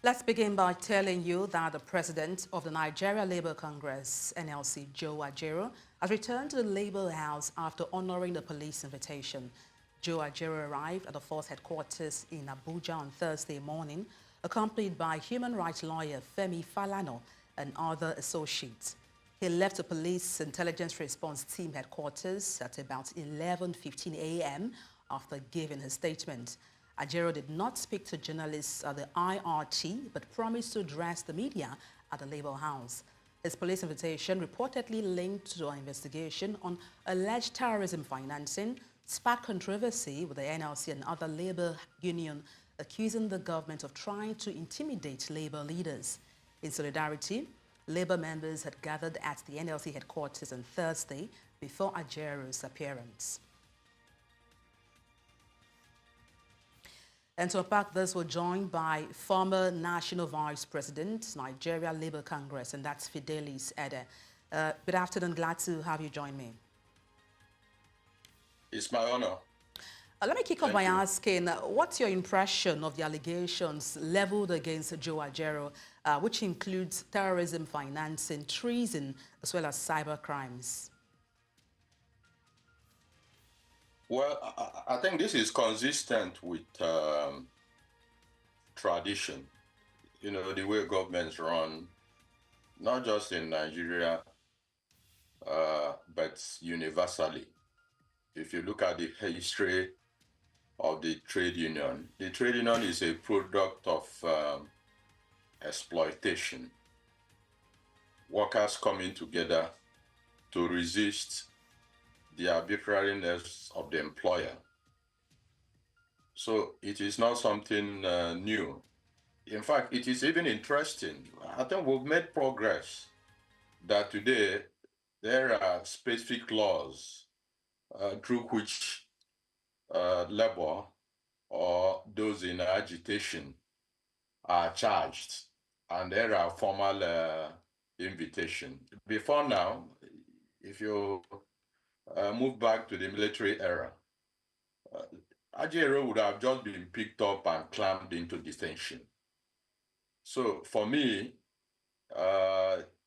Let's begin by telling you that the president of the Nigeria Labour Congress, NLC, Joe Ajaero, has returned to the Labour House after honoring the police invitation. Joe Ajaero arrived at the force headquarters in Abuja on Thursday morning, accompanied by human rights lawyer Femi Falana and other associates. He left the police intelligence response team headquarters at about 11:15 a.m. after giving his statement. Ajaero did not speak to journalists at the IRT, but promised to address the media at the Labour House. His police invitation, reportedly linked to an investigation on alleged terrorism financing, sparked controversy with the NLC and other labour union accusing the government of trying to intimidate labour leaders. In solidarity, Labour members had gathered at the NLC headquarters on Thursday before Ajaero's appearance. And to unpack this, we're joined by former National Vice President, Nigeria Labour Congress, and that's Fidelis Edeh. Good afternoon, glad to have you join me. It's my honor. Let me kick off by asking, what's your impression of the allegations leveled against Joe Ajaero, which includes terrorism financing, treason, as well as cyber crimes? Well, I think this is consistent with tradition. You know, the way governments run, not just in Nigeria, but universally. If you look at the history of the trade union is a product of exploitation. Workers coming together to resist the arbitrariness of the employer. So it is not something new. In fact, it is even interesting. I think we've made progress that today there are specific laws through which labor or those in agitation are charged, and there are formal invitation. Before now, if you move back to the military era, Ajaero would have just been picked up and clamped into detention. So for me,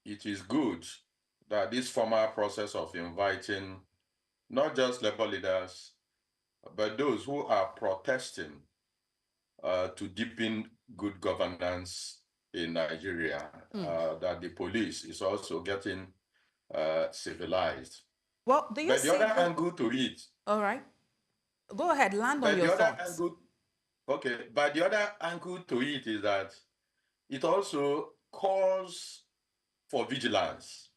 it is good that this formal process of inviting not just labor leaders, but those who are protesting to deepen good governance in Nigeria, that the police is also getting civilized. Well, do you see the other angle to it? All right. Go ahead, land on your thoughts. But the other angle to it is that it also calls for vigilance.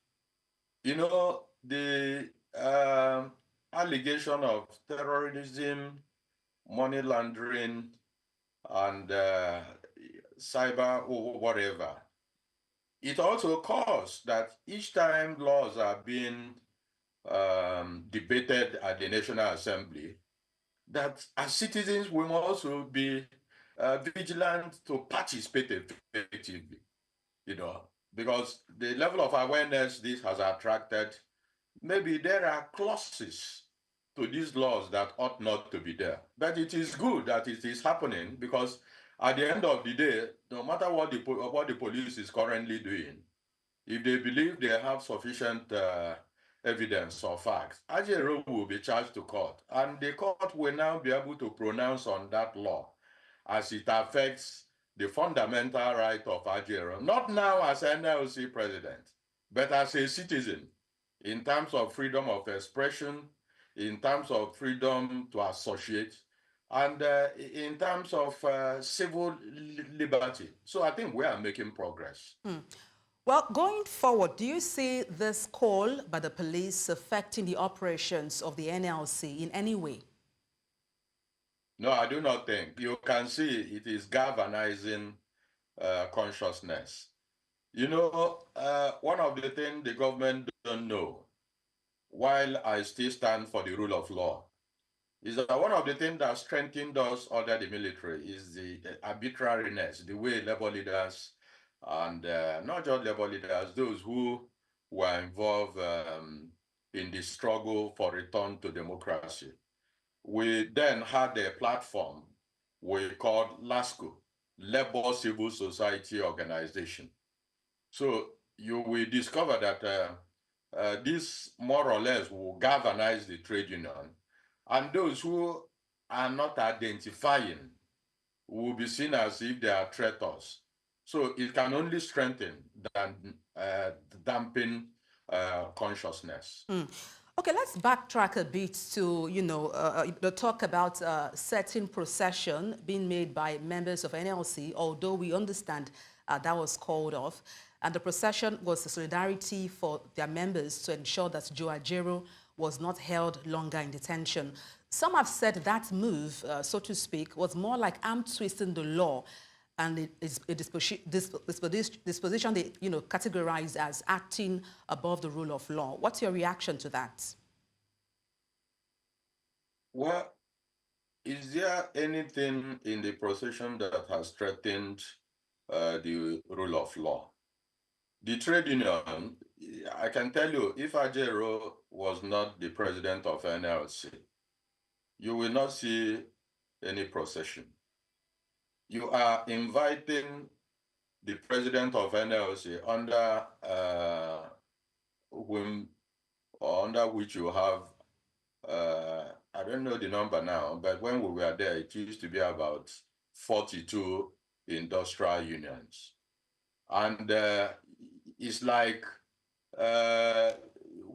You know, the allegation of terrorism, money laundering, and cyber or whatever. It also calls that each time laws are being debated at the National Assembly, that as citizens we must also be vigilant to participate effectively, you know, because the level of awareness this has attracted, maybe there are clauses to these laws that ought not to be there. But it is good that it is happening, because at the end of the day, no matter what the police is currently doing, if they believe they have sufficient evidence or facts, Ajaero will be charged to court, and the court will now be able to pronounce on that law as it affects the fundamental right of Ajaero, not now as NLC president, but as a citizen, in terms of freedom of expression, in terms of freedom to associate, and in terms of civil liberty. So I think we are making progress. Well, going forward, do you see this call by the police affecting the operations of the NLC in any way? No, I do not think. You can see it is galvanizing consciousness. You know, one of the things the government don't know, while I still stand for the rule of law, is that one of the things that strengthened us under the military is the arbitrariness, the way labor leaders, and not just labor leaders, those who were involved in the struggle for return to democracy. We then had a platform we called LASCO, labor civil society organization. So you will discover that this more or less will galvanize the trade union, and those who are not identifying will be seen as if they are traitors. So it can only strengthen than dampen consciousness. Okay, let's backtrack a bit to, the talk about certain procession being made by members of NLC, although we understand that was called off. And the procession was a solidarity for their members to ensure that Joe Ajaero was not held longer in detention. Some have said that move, so to speak, was more like arm twisting the law, and it is a disposition they categorize as acting above the rule of law. What's your reaction to that? Well, is there anything in the procession that has threatened the rule of law? The trade union, I can tell you, if Ajaero was not the president of NLC, you will not see any procession. You are inviting the president of NLC under whom or under which you have I don't know the number now, but when we were there, it used to be about 42 industrial unions. And it's like,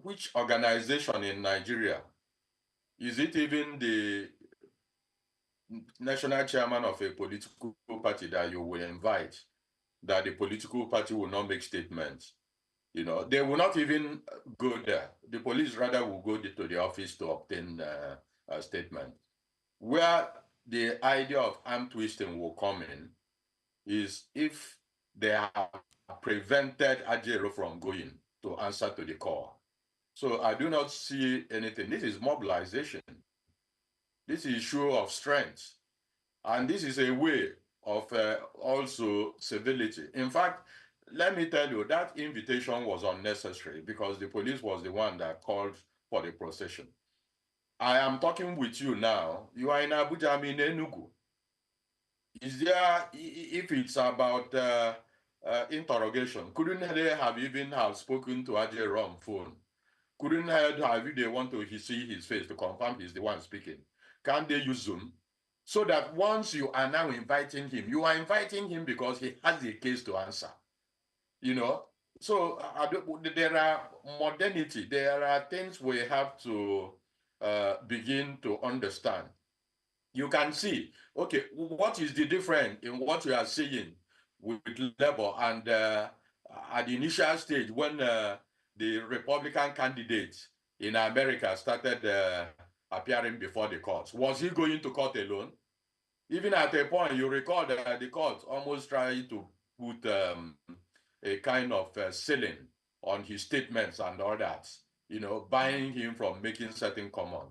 which organization in Nigeria? Is it even the national chairman of a political party that you will invite, that the political party will not make statements? They will not even go there. The police rather will go to the office to obtain a statement. Where the idea of arm twisting will come in is if they have prevented Ajaero from going to answer to the call. So I do not see anything. This is mobilization. This is show of strength. And this is a way of also civility. In fact, let me tell you, that invitation was unnecessary because the police was the one that called for the procession. I am talking with you now. You are in Abuja, I'm in Enugu. Is there, if it's about interrogation, couldn't they have even spoken to Ajaero on phone? Couldn't they want to see his face to confirm he's the one speaking? Can't they use Zoom? So that once you are now inviting him, you are inviting him because he has a case to answer. So there are modernity, there are things we have to begin to understand. You can see, okay, what is the difference in what we are seeing with Labour and at the initial stage when the Republican candidate in America started appearing before the courts? Was he going to court alone? Even at a point, you recall that the court almost tried to put a kind of ceiling on his statements and all that, buying him from making certain comment.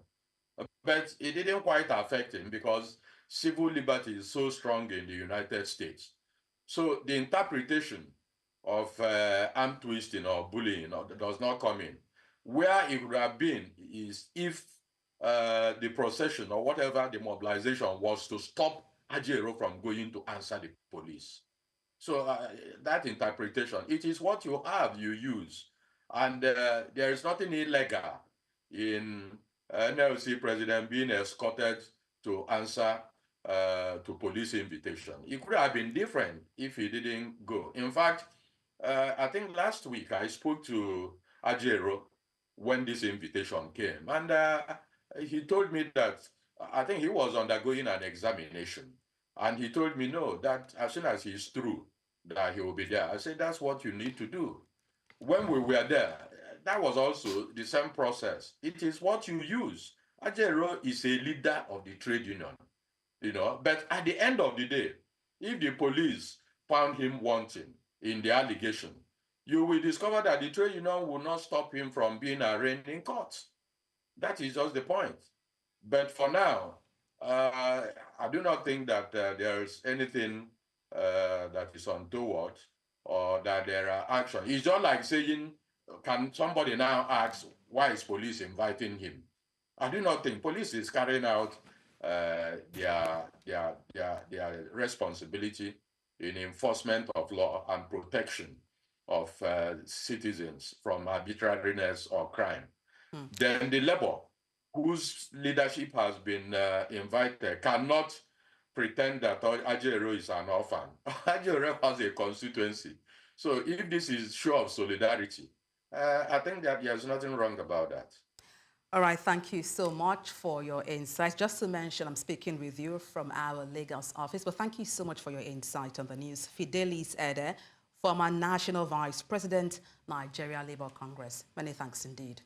But it didn't quite affect him because civil liberty is so strong in the United States. So the interpretation of arm twisting or bullying does not come in. Where it would have been is if the procession or whatever the mobilization was to stop Ajaero from going to answer the police. So that interpretation, it is what you have, you use. And there is nothing illegal in NLC president being escorted to answer to police invitation. It could have been different if he didn't go. In fact, I think last week I spoke to Ajaero when this invitation came, and he told me that I think he was undergoing an examination, and he told me no, that as soon as he's through, that he will be there. I said, that's what you need to do. When we were there, that was also the same process. It is what you use. Ajaero is a leader of the trade union, but at the end of the day, if the police found him wanting in the allegation, you will discover that the trade union will not stop him from being arraigned in court. That is just the point. But for now, I do not think that there is anything that is untoward or that there are actions. It's just like saying, can somebody now ask, why is police inviting him? I do not think police is carrying out their responsibility in enforcement of law and protection of citizens from arbitrariness or crime. Then the Labour, whose leadership has been invited, cannot pretend that Ajaero is an orphan. Ajaero has a constituency. So if this is show of solidarity, I think that there's nothing wrong about that. All right, thank you so much for your insights. Just to mention, I'm speaking with you from our Lagos office, but thank you so much for your insight on the news. Fidelis Edeh, former National Vice President, Nigeria Labour Congress. Many thanks indeed.